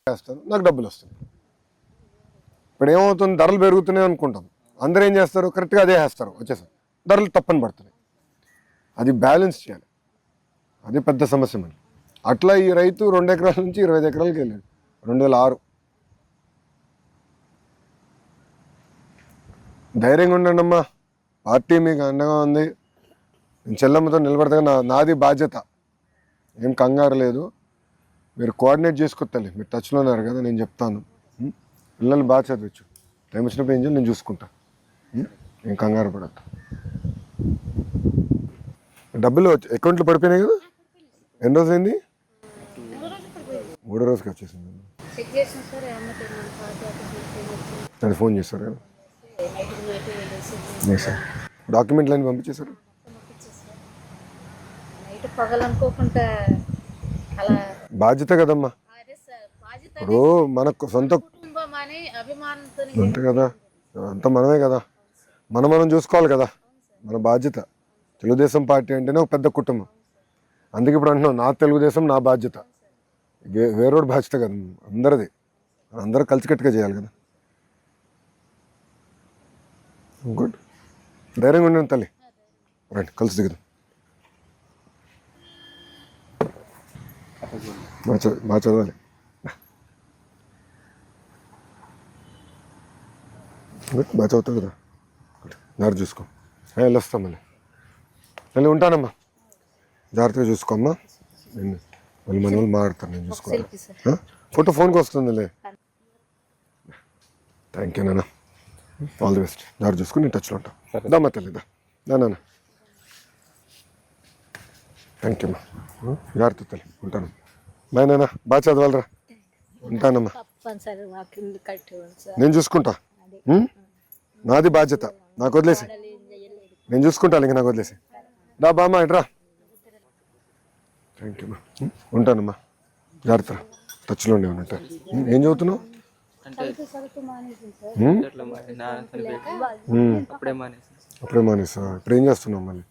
చేస్తాను, నాకు డబ్బులు వస్తాయి. ఇప్పుడు ఏమవుతుంది, ధరలు పెరుగుతున్నాయి అనుకుంటాం, అందరూ ఏం చేస్తారు, కరెక్ట్గా అదే వేస్తారు, వచ్చేసారు ధరలు తప్పని పడుతున్నాయి. అది బ్యాలెన్స్ చేయాలి, అది పెద్ద సమస్య మరి. అట్లా ఈ రైతు 2 ఎకరాల నుంచి 25 ఎకరాలకి వెళ్ళాడు 2006. ధైర్యంగా ఉండండి అమ్మా, పార్టీ మీకు అండగా ఉంది. నేను చెల్లమ్మతో నిలబడతా, నాది బాధ్యత, ఏం కంగారు లేదు. మీరు కోఆర్డినేట్ చేసుకోవాలి, మీరు టచ్లో ఉన్నారు కదా, నేను చెప్తాను. పిల్లల్ని బాగా చదివచ్చు, టైం వచ్చినప్పుడు ఏం చేయాలి నేను చూసుకుంటా, ఏం కంగారు పడద్దు. డబ్బులు అకౌంట్లో పడిపోయినాయి కదా, ఎన్ని రోజులు అయింది? 3వ రోజుకి వచ్చేసింది. అది ఫోన్ చేస్తారు కదా సార్, డాక్యుమెంట్లు అన్నీ పంపించేశారు. బాధ్యత కదమ్మా, ఇప్పుడు మనకు సొంత అంతే కదా, అంత మనమే కదా, మనం చూసుకోవాలి కదా, మన బాధ్యత. తెలుగుదేశం పార్టీ అంటేనే ఒక పెద్ద కుటుంబం, అందుకే ఇప్పుడు అంటున్నాం నా తెలుగుదేశం నా బాధ్యత, వేరేవాడి బాధ్యత కదా, అందరిది. అందరూ కలిసికట్టుగా చేయాలి కదా. గుడ్, ధైర్యంగా ఉండండి తల్లి, రైట్, కలిసి దిగుదాం. బాగా చదవాలి, గుడ్, బాగా చదువుతావు కదా, దారి చూసుకో. వెళ్ళొస్తాం మళ్ళీ ఉంటానమ్మా, జాగ్రత్తగా చూసుకోమ్మా. మళ్ళీ మన వాళ్ళు మాట్లాడతారు, నేను చూసుకోవాలి. ఫోటో ఫోన్కి వస్తుందిలే. థ్యాంక్ యూ నాన్న, ఆల్ ది బెస్ట్. జాగ్రత్త చూసుకుని నేను టచ్లో ఉంటాను. దమ్మా తెలీదా నాన్న, థ్యాంక్ యూ అమ్మా, జాగ్రత్త తల్లి, ఉంటాను. బాయ్ నాన్న, బాగా చదవాలరా, ఉంటానమ్మా, నేను చూసుకుంటా. నాది బాధ్యత, నాకు వదిలేసి నేను చూసుకుంటాను, ఇంక నాకు వదిలేసి. డా బామ్మా ఇట్రా. థ్యాంక్ యూ అమ్మా, ఉంటానమ్మా, జాగ్రత్త, టచ్లో ఉండే ఉన్నట్టు. ఏం చదువుతున్నావు? అప్పుడే మానేసా, ఇప్పుడు ఏం చేస్తున్నావు మళ్ళీ?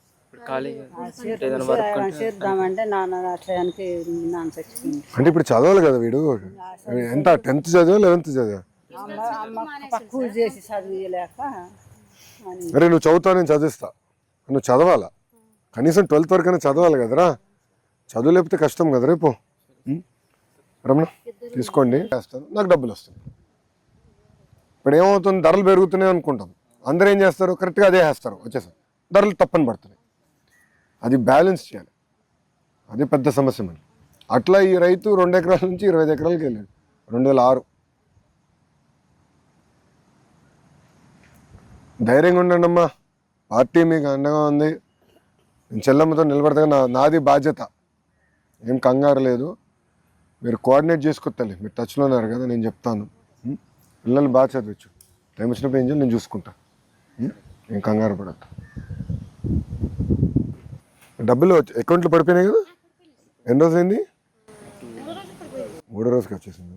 అంటే ఇప్పుడు చదవాలి కదా వీడు, ఎంత 10th చదివా 11th చదివా? అరే నువ్వు చదువుతావు, నేను చదివిస్తా, నువ్వు చదవాలా, కనీసం 12th వరకైనా చదవాలి కదరా. చదువు లేకపోతే కష్టం కదా రేపు. రమణ తీసుకోండి, చేస్తాను, నాకు డబ్బులు వస్తాయి. ఇప్పుడు ఏమవుతుంది, ధరలు పెరుగుతున్నాయి అనుకుంటాం, అందరూ ఏం చేస్తారు, కరెక్ట్గా అదే వేస్తారు, వచ్చేసారు ధరలు తప్పని పడుతున్నాయి. అది బ్యాలెన్స్ చేయాలి, అది పెద్ద సమస్య మరి. అట్లా ఈ రైతు 2 ఎకరాల నుంచి 25 ఎకరాలకి వెళ్ళాడు 2006. ధైర్యంగా ఉండండి అమ్మా, పార్టీ మీకు అండగా ఉంది. నేను చెల్లమ్మతో నిలబడతా, నాది బాధ్యత, ఏం కంగారు లేదు. మీరు కోఆర్డినేట్ చేసుకోవాలి, మీరు టచ్లో ఉన్నారు కదా, నేను చెప్తాను. పిల్లల్ని బాగా చదివచ్చు, టైం వచ్చినప్పుడు ఏం చేయాలి నేను చూసుకుంటా, ఏం కంగారు పడద్దు. డబ్బులు అకౌంట్లో పడిపోయినాయి కదా, ఎన్ని రోజులు అయింది? 3వ రోజుకి వచ్చేసింది.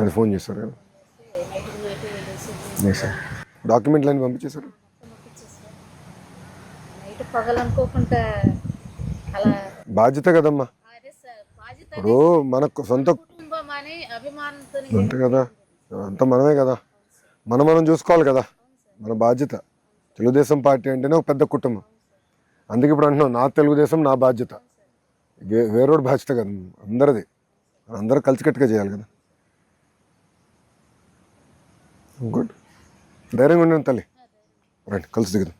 అది ఫోన్ చేస్తారు కదా సార్, డాక్యుమెంట్లు అన్నీ పంపించేశారు. బాధ్యత కదమ్మా, ఇప్పుడు మనకు సొంత అంతే కదా, అంత మనమే కదా, మనం చూసుకోవాలి కదా, మన బాధ్యత. తెలుగుదేశం పార్టీ అంటేనే ఒక పెద్ద కుటుంబం, అందుకే ఇప్పుడు అంటున్నాం నా తెలుగుదేశం నా బాధ్యత, వేరేవాడి బాధ్యత కదా, అందరిది. అందరూ కలిసికట్టుగా చేయాలి కదా. గుడ్, ధైర్యంగా ఉండండి తల్లి, రైట్, కలిసి దిగుదాం.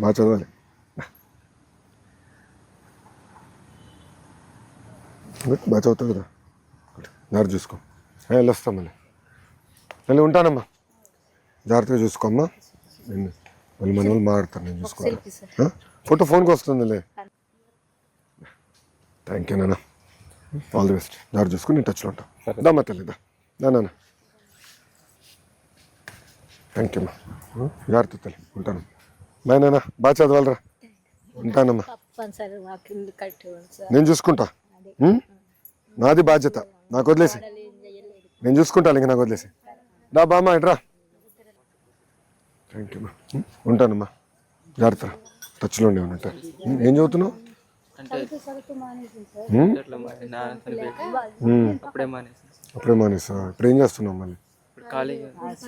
బాగా చదవాలి, గుడ్, బాగా చదువుతావు కదా, దారి చూసుకో. వెళ్ళొస్తాం మళ్ళీ ఉంటానమ్మా, జాగ్రత్తగా చూసుకోమ్మా. మళ్ళీ మన వాళ్ళు మాట్లాడతారు, నేను చూసుకోవాలి. ఫోటో ఫోన్కి వస్తుందిలే. థ్యాంక్ యూ నాన్న, ఆల్ ది బెస్ట్. జాగ్రత్త చూసుకుని నేను టచ్లో ఉంటాను. దమ్మా తెలీదా నాన్న, థ్యాంక్ యూ అమ్మా, జాగ్రత్త తల్లి, ఉంటాను. బాయ్ నాన్న, బాగా చదవాలరా, ఉంటానమ్మా, నేను చూసుకుంటా. నాది బాధ్యత, నాకు వదిలేసి నేను చూసుకుంటాను, ఇంక నాకు వదిలేసి. డా బామ్మా ఇట్రా. థ్యాంక్ యూ అమ్మా, ఉంటానమ్మా, జాగ్రత్త. టచ్లో ఉండే ఉన్నట్టు. ఏం చదువుతున్నావు? అంటే ఉమ్? అట్లా మరి నా ఉమ్. అప్పుడే మానేసాను. అప్పుడే మానేసా? ఇప్పుడు ఏం చేస్తున్నావు మళ్ళీ? ఇప్పుడు ఖాళీగా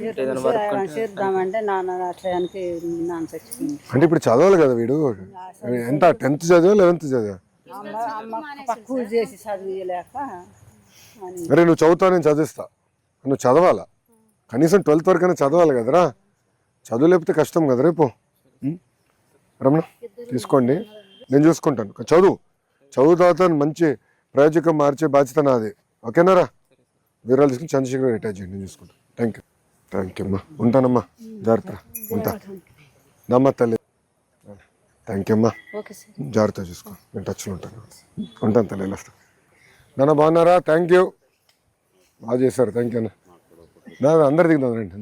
ఏదైనా వర్క్ ఉంటే చేద్దామంటే నాన్న అట్లయానికి నాన్న చచ్చిపోయింది. అంటే ఇప్పుడు చదవాలి కదా వీడు. ఎంత 10th చదివా 11th చదివా? అమ్మ కూలి చేసి చదివియలేక అని అరే నువ్వు చదువుతావు, నేను చదివిస్తా. నువ్వు చదవాలా, కనీసం 12th వరకైనా చదవాలి కదరా. చదువు లేకపోతే కష్టం కదా రేపు. రమణ తీసుకోండి, నేను చూసుకుంటాను. చదువు తర్వాత మంచి ప్రయోజకం మార్చే బాధ్యత నాది. ఓకేనారా? వివరాలు తీసుకుని చంద్రశేఖర్ రిటైర్ చేయండి, నేను చూసుకుంటాను. థ్యాంక్ యూ అమ్మా. ఉంటానమ్మా, జాగ్రత్త. ఉంటా నమ్మ తల్లి. థ్యాంక్ యూ అమ్మా, ఓకే సార్. జాగ్రత్త చూసుకో. నేను టచ్లో ఉంటాను. ఉంటాను తల్లి, వెళ్ళొస్తా. నాన్న బాగున్నారా? థ్యాంక్ యూ, బాగా చేశారు. థ్యాంక్ యూ అన్న. అందరు దిగుదాం రండి.